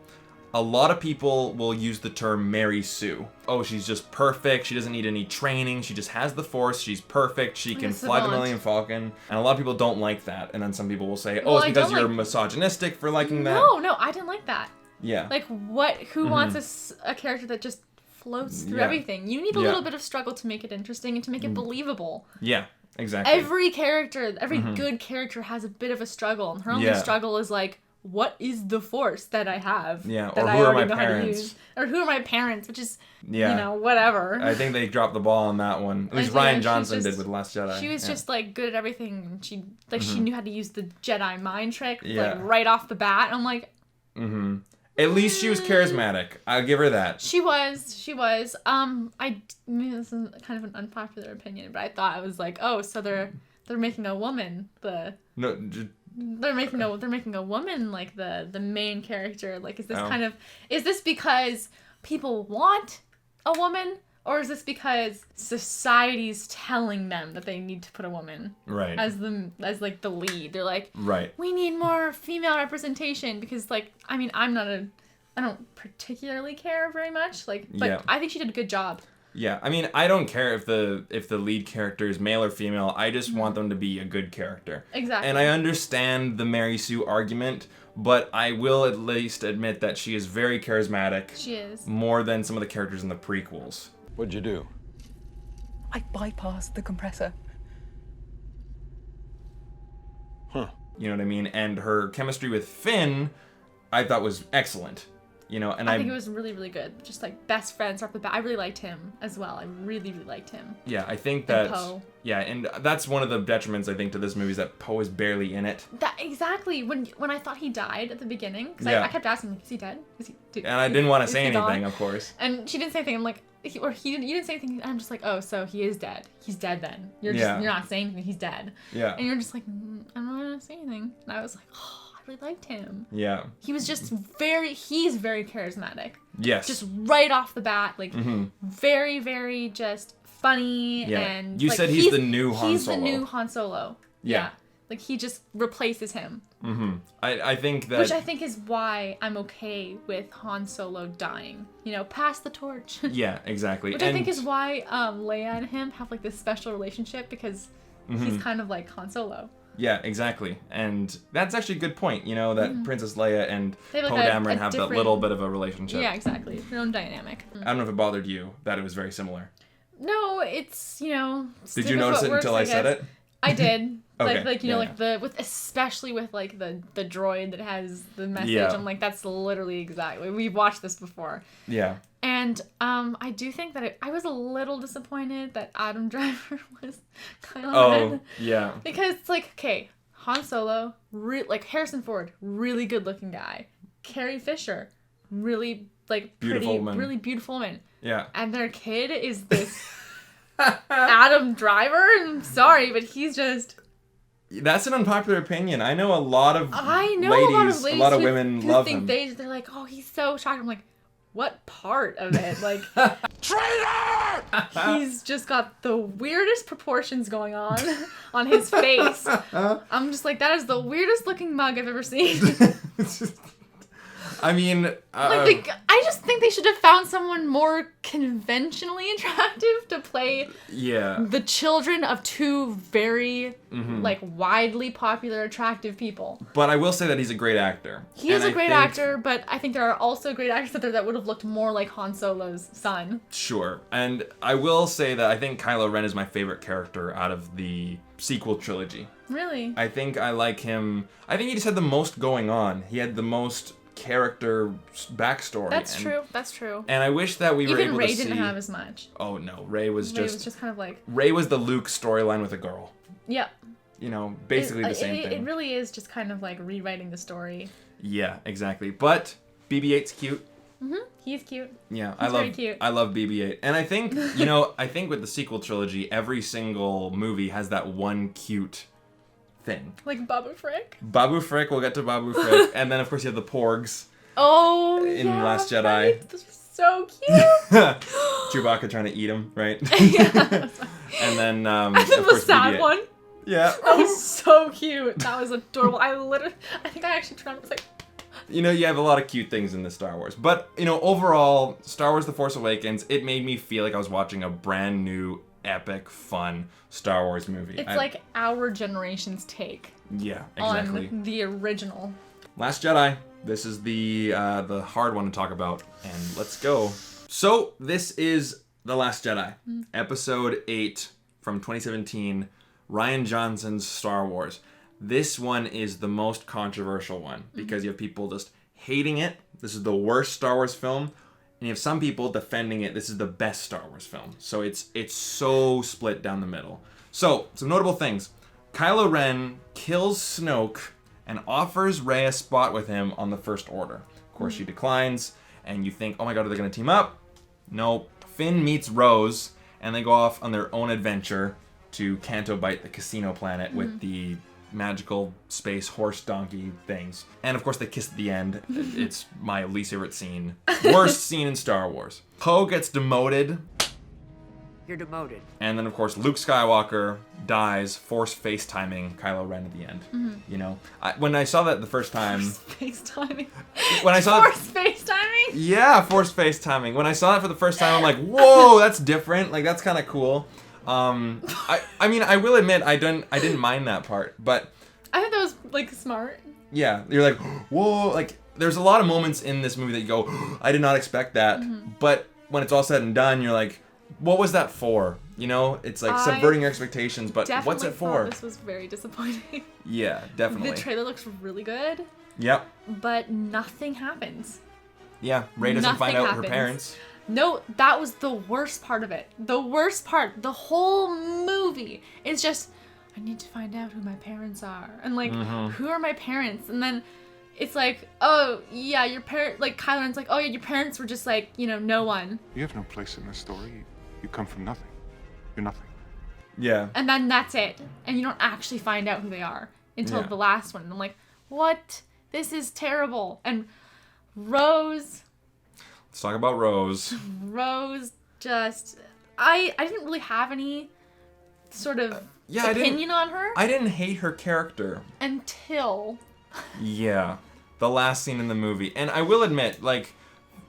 A lot of people will use the term Mary Sue. Oh, she's just perfect. She doesn't need any training. She just has the Force. She's perfect. She can fly the Millennium Falcon. And a lot of people don't like that. And then some people will say, it's because you're misogynistic for liking that. No, I didn't like that. Yeah. Like, who wants a character that just floats through everything. You need a little bit of struggle to make it interesting and to make it believable. Yeah, exactly. Every character, every good character has a bit of a struggle, and her only struggle is like, what is the Force that I have? Yeah, that or I who are already my know how to parents? use? Or who are my parents? Which is, you know, whatever. I think they dropped the ball on that one. At least Rian Johnson did with Last Jedi. She was just like good at everything. And she she knew how to use the Jedi mind trick like right off the bat. I'm like, At least she was charismatic. I'll give her that. She was. I mean, this is kind of an unpopular opinion, but I thought I was like, oh, so they're making a woman they're making a woman like the main character. Like, is this because people want a woman, or is this because society's telling them that they need to put a woman as like the lead? They're like, we need more female representation because, like, I mean, I don't particularly care very much, like, but I think she did a good job. Yeah, I mean, I don't care if the lead character is male or female. I just want them to be a good character. Exactly. And I understand the Mary Sue argument, but I will at least admit that she is very charismatic. She is. More than some of the characters in the prequels. What'd you do? I bypassed the compressor. Huh. You know what I mean? And her chemistry with Finn, I thought was excellent. You know, and I think it was really, really good. Just like best friends off the bat. I really liked him as well. I really, really liked him. Yeah, I think that. And Poe. Yeah, and that's one of the detriments I think to this movie is that Poe is barely in it. That exactly when I thought he died at the beginning, because I kept asking, like, is he dead? And I didn't want to say anything, of course. And she didn't say anything. I'm like, you didn't say anything. I'm just like, oh, so he is dead. He's dead then. You're not saying anything. He's dead. Yeah. And you're just like, I'm not gonna say anything. And I was like, oh. Really liked him. Yeah. He was just he's very charismatic. Yes. Just right off the bat, like very, very just funny and you said he's the new Han Solo. He's the new Han Solo. Yeah. Like he just replaces him. I think that, which I think is why I'm okay with Han Solo dying. You know, pass the torch. Yeah, exactly. Which I think is why Leia and him have like this special relationship because he's kind of like Han Solo. Yeah, exactly. And that's actually a good point, you know, that Princess Leia and Poe Dameron have that little bit of a relationship. Yeah, exactly. Their own dynamic. I don't know if it bothered you that it was very similar. No, it's, you know... Did you notice it until I said it? I did. Okay. Like you know, like especially with like the droid that has the message. Yeah. I'm like, that's literally exactly. We've watched this before. Yeah. And I do think that I was a little disappointed that Adam Driver was Kylo Ren. Oh, yeah. Because it's like, okay, Han Solo, like Harrison Ford, really good looking guy. Carrie Fisher, really like pretty, really beautiful woman. Yeah. And their kid is this Adam Driver. I'm sorry, but he's just. That's an unpopular opinion. I know a lot of ladies, a lot of women who love think him. They're like, oh, he's so shocked. I'm like, what part of it? Like, traitor! He's just got the weirdest proportions going on his face. I'm just like, that is the weirdest looking mug I've ever seen. I mean, I just think they should have found someone more conventionally attractive to play the children of two very like widely popular attractive people. But I will say that he's a great actor. He is a great actor, but I think there are also great actors out there that would have looked more like Han Solo's son. Sure. And I will say that I think Kylo Ren is my favorite character out of the sequel trilogy. Really? I think I like him. I think he just had the most going on. He had the most character backstory. That's true. And I wish that we were able to see... Even Rey didn't have as much. Oh no, Rey was just kind of like... Rey was the Luke storyline with a girl. Yep. You know, basically the same thing. It really is just kind of like rewriting the story. Yeah, exactly. But BB-8's cute. He's cute. Yeah, very cute. I love BB-8. And I think, you know, I think with the sequel trilogy, every single movie has that one cute thing. Like Babu Frick? Babu Frick, we'll get to Babu Frick. And then, of course, you have the Porgs. Oh, in Last Jedi. Right. This was so cute. Chewbacca trying to eat him, right? Yeah. And then, and then the sad BB-8. one. Yeah. That was so cute. That was adorable. I think I actually turned. I was like. You know, you have a lot of cute things in the Star Wars. But, you know, overall, Star Wars The Force Awakens, it made me feel like I was watching a brand new, epic, fun Star Wars movie. It's like our generation's take. Yeah, exactly. On the original. Last Jedi. This is the hard one to talk about. And let's go. So this is The Last Jedi, episode 8 from 2017, Rian Johnson's Star Wars. This one is the most controversial one because you have people just hating it. This is the worst Star Wars film. And you have some people defending it. This is the best Star Wars film. So it's so split down the middle. So, some notable things. Kylo Ren kills Snoke and offers Rey a spot with him on the First Order. Of course, she declines, and you think, oh my god, are they going to team up? Nope. Finn meets Rose, and they go off on their own adventure to Canto Bight, the casino planet, with the magical space horse donkey things. And of course, they kiss at the end. It's my least favorite scene. Worst scene in Star Wars. Poe gets demoted. You're demoted. And then, of course, Luke Skywalker dies, Force FaceTiming Kylo Ren at the end. You know, when I saw that the first time... Force FaceTiming? When I saw Force FaceTiming? Yeah, Force FaceTiming. When I saw that for the first time, I'm like, whoa, that's different. Like, that's kind of cool. I mean, I will admit, I didn't mind that part, but... I thought that was, like, smart. Yeah, you're like, whoa, like, there's a lot of moments in this movie that you go, I did not expect that. But when it's all said and done, you're like... What was that for? You know, it's like subverting your expectations, but what's it for? This was very disappointing. Yeah, definitely. The trailer looks really good. Yep. But nothing happens. Yeah, Rey doesn't find out her parents. No, that was the worst part of it. The worst part. The whole movie is just, I need to find out who my parents are. And like, who are my parents? And then it's like, oh, yeah, your parent, like, Kylo Ren's like, oh, yeah, your parents were just like, you know, no one. You have no place in this story. You come from nothing. You're nothing. Yeah. And then that's it. And you don't actually find out who they are until the last one. And I'm like, what? This is terrible. And Rose. Let's talk about Rose. Rose just... I didn't really have any sort of opinion on her. I didn't hate her character. Until... Yeah. The last scene in the movie. And I will admit, like...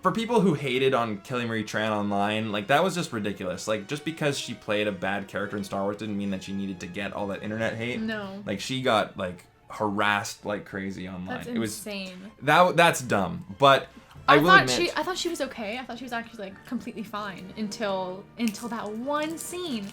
For people who hated on Kelly Marie Tran online, like, that was just ridiculous. Like, just because she played a bad character in Star Wars didn't mean that she needed to get all that internet hate. No. Like, she got, like, harassed like crazy online. That's insane. That's dumb. But I will admit... I thought she was okay. I thought she was actually, like, completely fine until that one scene.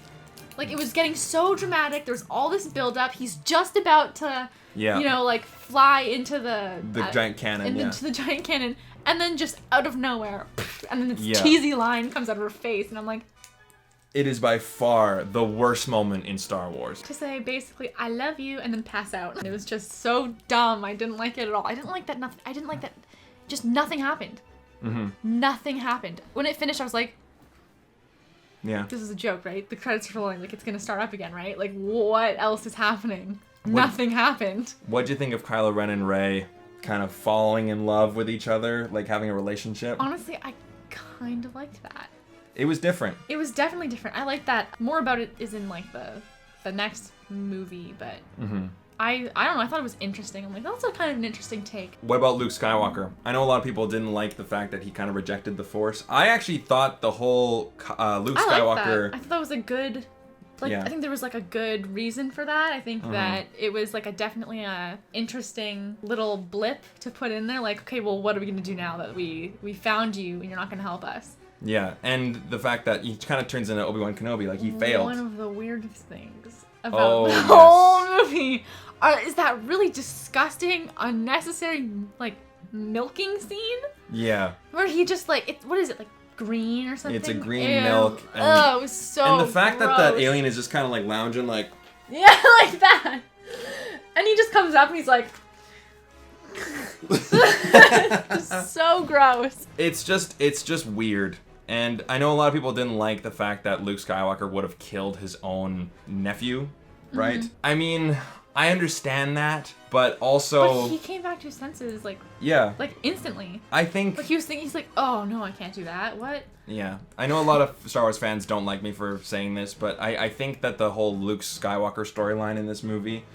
Like, it was getting so dramatic. There's all this build-up. He's just about to, you know, like, fly into the giant cannon, into the giant cannon. And then just out of nowhere, and then this cheesy line comes out of her face, and I'm like... It is by far the worst moment in Star Wars. To say, basically, I love you, and then pass out. And it was just so dumb. I didn't like it at all. I didn't like that just nothing happened. Nothing happened. When it finished, I was like... Yeah. This is a joke, right? The credits are rolling, like, it's gonna start up again, right? Like, what else is happening? Nothing happened. What'd you think of Kylo Ren and Rey kind of falling in love with each other, like having a relationship? Honestly, I kind of liked that. It was different. It was definitely different. I like that. More about it is in like the next movie, but I don't know. I thought it was interesting. I'm like, that's a kind of an interesting take. What about Luke Skywalker? I know a lot of people didn't like the fact that he kind of rejected the Force. I actually thought the whole Luke Skywalker... I thought that was a good... Like, I think there was, like, a good reason for that. I think that it was, like, definitely a interesting little blip to put in there. Like, okay, well, what are we going to do now that we found you and you're not going to help us? Yeah, and the fact that he kind of turns into Obi-Wan Kenobi, like, he failed. One of the weirdest things about the whole movie is that really disgusting, unnecessary, like, milking scene. Yeah. Where he just, like, what is it, like, green or something? It's a green milk. And, it was so And the fact gross. that alien is just kind of like lounging like... Yeah, like that. And he just comes up and he's like... Just so gross. It's just weird. And I know a lot of people didn't like the fact that Luke Skywalker would have killed his own nephew, right? I mean... I understand that, but also... But he came back to his senses, like... Yeah. Like, instantly. I think... Like, he was thinking, he's like, oh, no, I can't do that. What? Yeah. I know a lot of Star Wars fans don't like me for saying this, but I think that the whole Luke Skywalker storyline in this movie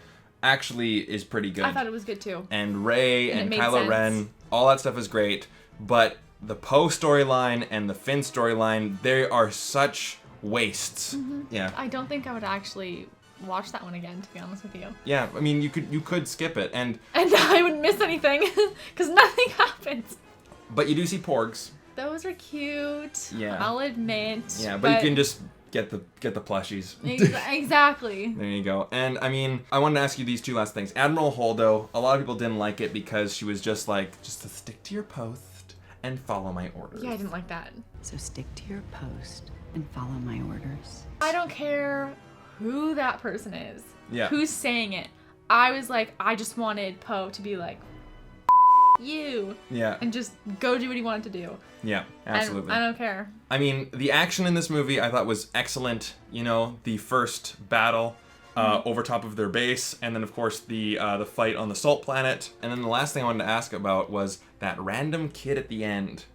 actually is pretty good. I thought it was good, too. And Rey and Kylo Ren, all that stuff is great, but the Poe storyline and the Finn storyline, they are such wastes. Yeah. I don't think I would actually... watch that one again, to be honest with you. Yeah, I mean, you could skip it, and I wouldn't miss anything, because nothing happens. But you do see porgs. those are cute. Yeah. I'll admit. Yeah, but you can just get the plushies. Exactly. There you go. And I mean, I wanted to ask you these two last things. Admiral Holdo, a lot of people didn't like it because she was just like, just to stick to your post and follow my orders. Yeah, I didn't like that. So stick to your post and follow my orders. I don't care who that person is. Yeah. Who's saying it. I was like, I just wanted Poe to be like, you. Yeah. And just go do what he wanted to do. Yeah, absolutely. I don't care. I mean, the action in this movie I thought was excellent. You know, the first battle over top of their base, and then of course the fight on the salt planet. And then the last thing I wanted to ask about was that random kid at the end,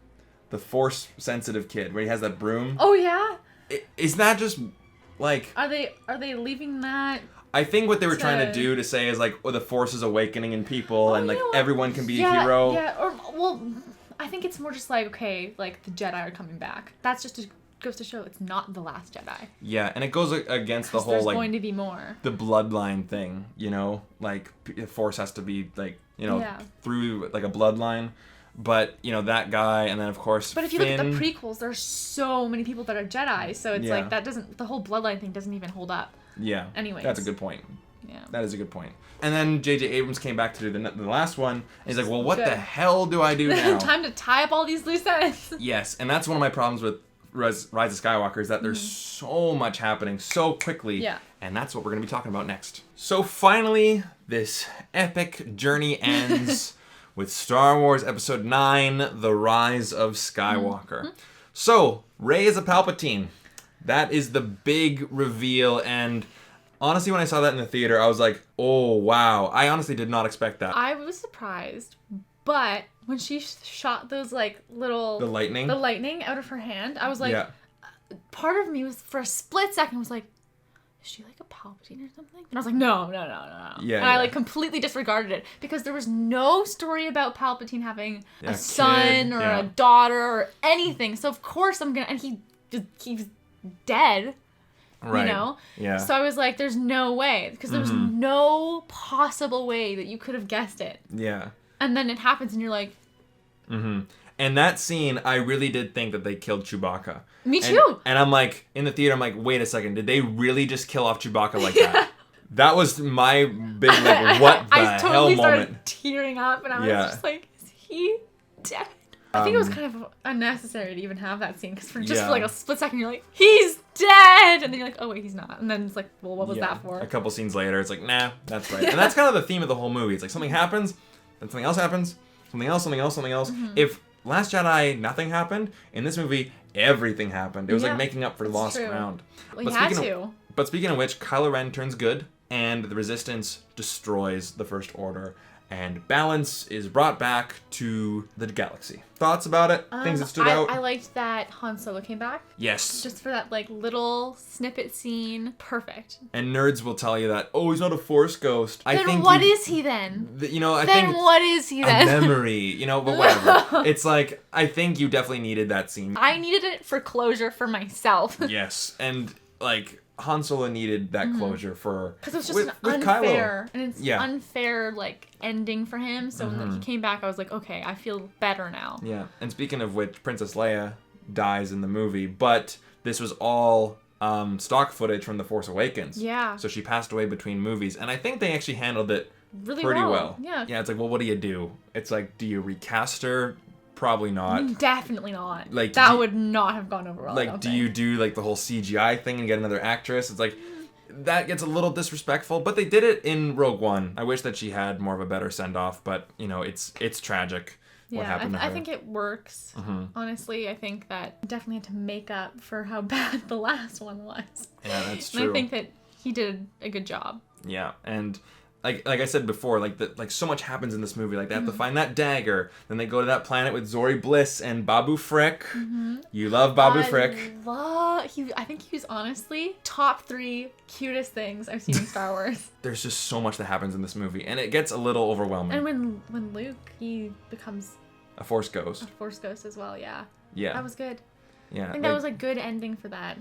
the force sensitive kid, where he has that broom. Oh yeah. Is that just like? Are they leaving that? I think what they were trying to do to say is like, oh, the force is awakening in people, and like everyone can be a hero. Yeah, or well, I think it's more just like, okay, like the Jedi are coming back. That's just goes to show it's not the Last Jedi. Yeah, and it goes against the whole there's like going to be more. The bloodline thing, you know, like the force has to be like, you know, through like a bloodline. But, you know, that guy, and then of course But if you look at the prequels, there's so many people that are Jedi, so it's like the whole bloodline thing doesn't even hold up. Yeah. Anyways. That's a good point. Yeah. That is a good point. And then J.J. Abrams came back to do the last one, and he's like, well, what the hell do I do now? Time to tie up all these loose ends. Yes, and that's one of my problems with Rise of Skywalker is that there's so much happening so quickly. Yeah. And that's what we're going to be talking about next. So finally, this epic journey ends with Star Wars Episode 9, The Rise of Skywalker. So, Rey is a Palpatine. That is the big reveal, and honestly, when I saw that in the theater, I was like, oh, wow. I honestly did not expect that. I was surprised, but when she shot those, like, little... The lightning out of her hand, I was like... Part of me was, for a split second, was like, is she, like, a Palpatine or something? And I was like, no. Yeah, and I, like, completely disregarded it, because there was no story about Palpatine having a son or a daughter or anything. So, of course, I'm gonna... And he's dead. Right. You know? Yeah. So I was like, there's no way. Because there was no possible way that you could have guessed it. Yeah. And then it happens and you're like... And that scene, I really did think that they killed Chewbacca. Me too. And I'm like, in the theater, I'm like, wait a second. Did they really just kill off Chewbacca like that? That was my big, like, what the I totally hell started moment. Tearing up and I was just like, is he dead? I think it was kind of unnecessary to even have that scene because for like a split second you're like, he's dead, and then you're like, oh wait, he's not, and then it's like, well, what was that for? A couple scenes later, it's like, nah, that's right. And that's kind of the theme of the whole movie. It's like something happens, then something else happens, something else. If Last Jedi nothing happened, in this movie everything happened. It was like making up for lost ground. Well, he had to. But speaking of which, Kylo Ren turns good, and the Resistance destroys the First Order. And balance is brought back to the galaxy. Thoughts about it? Things that stood out? I liked that Han Solo came back. Yes. Just for that like little snippet scene. Perfect. And nerds will tell you that, oh, he's not a Force ghost. Then what is he then? You know, I think what is he then? A memory, you know, but whatever. It's like, I think you definitely needed that scene. I needed it for closure for myself. Yes, and like Han Solo needed that closure for because it was just an unfair and it's unfair like ending for him. So when he came back, I was like, okay, I feel better now. Yeah, and speaking of which, Princess Leia dies in the movie, but this was all stock footage from The Force Awakens. Yeah. So she passed away between movies, and I think they actually handled it really pretty well. Yeah. Yeah, it's like, well, what do you do? It's like, do you recast her? Probably not. Definitely not. Like that would not have gone over well. Like, do you do like the whole CGI thing and get another actress? It's like that gets a little disrespectful, but they did it in Rogue One. I wish that she had more of a better send off, but you know, it's tragic what happened to her. I think it works. Honestly, I think that definitely had to make up for how bad the last one was. Yeah, that's true. And I think that he did a good job. Yeah, and like I said before, like so much happens in this movie. Like they have to find that dagger, then they go to that planet with Zori Bliss and Babu Frick. You love Babu Frick. I think he was honestly top 3 cutest things I've seen in Star Wars. There's just so much that happens in this movie, and it gets a little overwhelming. And when Luke, he becomes a Force ghost. A Force ghost as well, yeah. Yeah. That was good. Yeah. I think that was a good ending for that.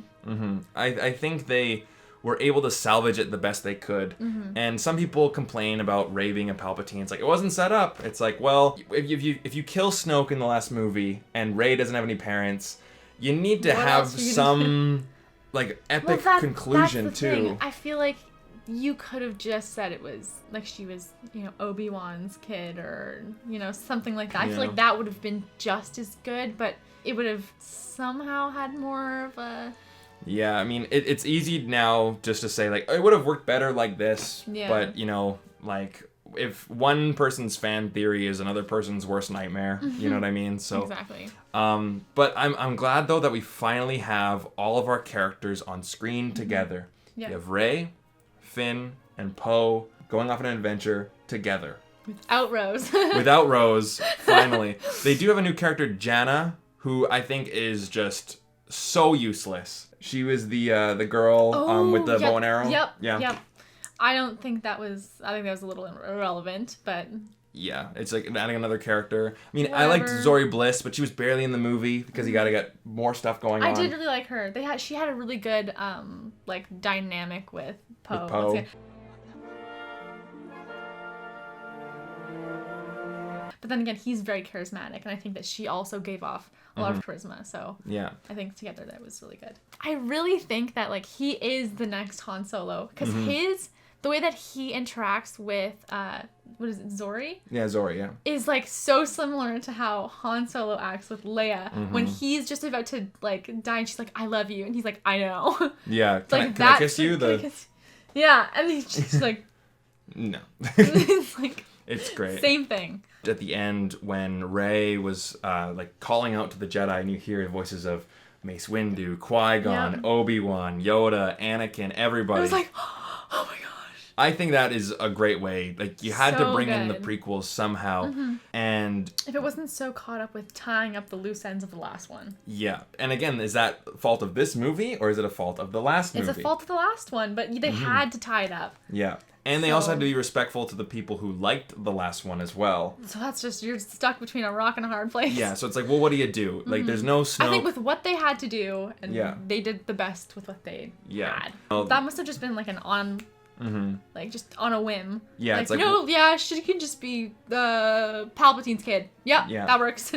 I think they were able to salvage it the best they could. And some people complain about Rey being a Palpatine. It's like, it wasn't set up. It's like, well, if you kill Snoke in the last movie and Rey doesn't have any parents, you need to have some like epic conclusion that's the too. thing. I feel like you could have just said it was like she was, Obi-Wan's kid or, something like that. I feel like that would have been just as good, but it would have somehow had more of a... Yeah, I mean, it's easy now just to say, like, it would have worked better like this, but, like, if one person's fan theory is another person's worst nightmare, you know what I mean? So, exactly. But I'm glad, though, that we finally have all of our characters on screen together. Yeah. You have Rey, Finn, and Poe going off on an adventure together. Without Rose. Without Rose, finally. They do have a new character, Janna, who I think is just so useless. She was the girl with the bow and arrow. Yep. I think that was a little irrelevant, but... Yeah, it's like adding another character. I mean, I liked Zori Bliss, but she was barely in the movie because you gotta get more stuff going on. I did really like her. She had a really good, dynamic with Poe. But then again, he's very charismatic, and I think that she also gave off a lot of charisma, so yeah, I think together that was really good. I really think that, he is the next Han Solo, because the way that he interacts with, what is it, Zori? Yeah, Zori, yeah. Is, so similar to how Han Solo acts with Leia, when he's just about to, die, and she's like, I love you, and he's like, I know. Yeah, can I kiss you? Yeah, and she's like... No. It's like... It's great. Same thing. At the end, when Rey was calling out to the Jedi, and you hear voices of Mace Windu, Qui-Gon, Obi-Wan, Yoda, Anakin, everybody. I was like, oh my gosh. I think that is a great way. You had to bring in the prequels somehow. And if it wasn't so caught up with tying up the loose ends of the last one. Yeah. And again, is that fault of this movie, or is it a fault of the last movie? It's a fault of the last one, but they had to tie it up. Yeah. And they also had to be respectful to the people who liked the last one as well. So that's just, you're stuck between a rock and a hard place. Yeah, so it's like, well, what do you do? There's no Snoke. I think with what they had to do, and they did the best with what they had. That must have just been an on... just on a whim. Yeah, she can just be Palpatine's kid. Yeah, that works.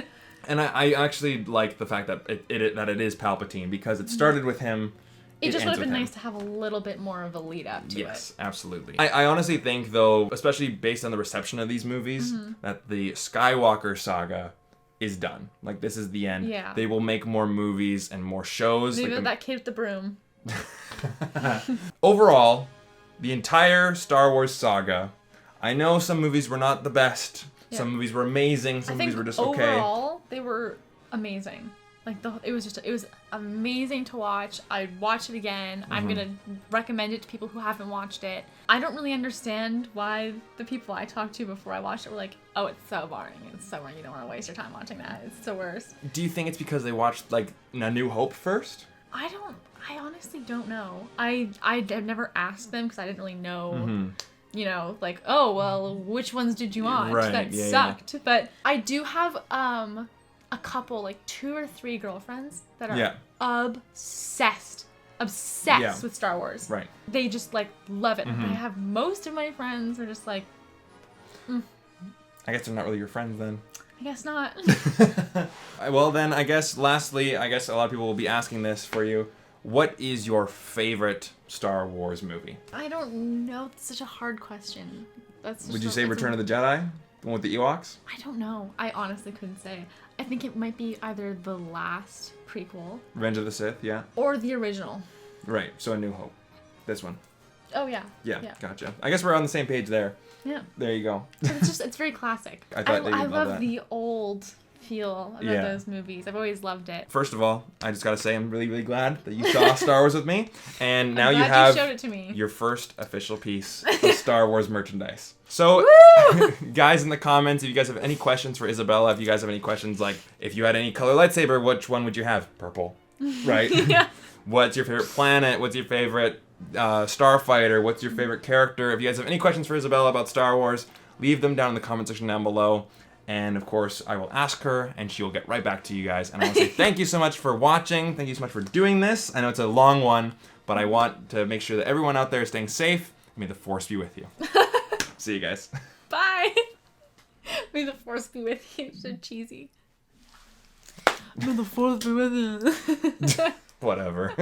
And I actually like the fact that it is Palpatine, because it started with him. It just would have been nice to have a little bit more of a lead up to it. Yes, absolutely. I honestly think, though, especially based on the reception of these movies, that the Skywalker saga is done. This is the end. Yeah. They will make more movies and more shows. Maybe that kid with the broom. Overall, the entire Star Wars saga, I know some movies were not the best. Yeah. Some movies were amazing. Some movies were just okay. Overall, they were amazing. It was amazing to watch. I'd watch it again. I'm gonna recommend it to people who haven't watched it. I don't really understand why the people I talked to before I watched it were like, oh, it's so boring. It's so boring. You don't want to waste your time watching that. It's the worst. Do you think it's because they watched A New Hope first? I honestly don't know. I've never asked them because I didn't really know. Oh, well, which ones did you watch? Right, that sucked. Yeah. But I do have a couple, 2 or 3 girlfriends that are obsessed with Star Wars. Right. They just love it. I have most of my friends are just I guess they're not really your friends then. I guess not. Well then, lastly, a lot of people will be asking this for you. What is your favorite Star Wars movie? I don't know. It's such a hard question. Would you say Return of the Jedi? The one with the Ewoks? I don't know. I honestly couldn't say. I think it might be either the last prequel. Revenge of the Sith, yeah. Or the original. Right, so A New Hope. This one. Oh, yeah. Yeah, gotcha. I guess we're on the same page there. Yeah. There you go. It's very classic. I love the old feel of those movies. I've always loved it. First of all, I just gotta say I'm really, really glad that you saw Star Wars with me, and now you showed it to me. Your first official piece of Star Wars merchandise. So, guys in the comments, if you guys have any questions for Isabella, if you guys have any questions if you had any color lightsaber, which one would you have? Purple, right? Yeah. What's your favorite planet? What's your favorite starfighter? What's your favorite character? If you guys have any questions for Isabella about Star Wars, leave them down in the comment section down below. And of course, I will ask her, and she will get right back to you guys. And I want to say thank you so much for watching. Thank you so much for doing this. I know it's a long one, but I want to make sure that everyone out there is staying safe. May the Force be with you. See you guys. Bye. May the Force be with you. So cheesy. May the Force be with you. Whatever.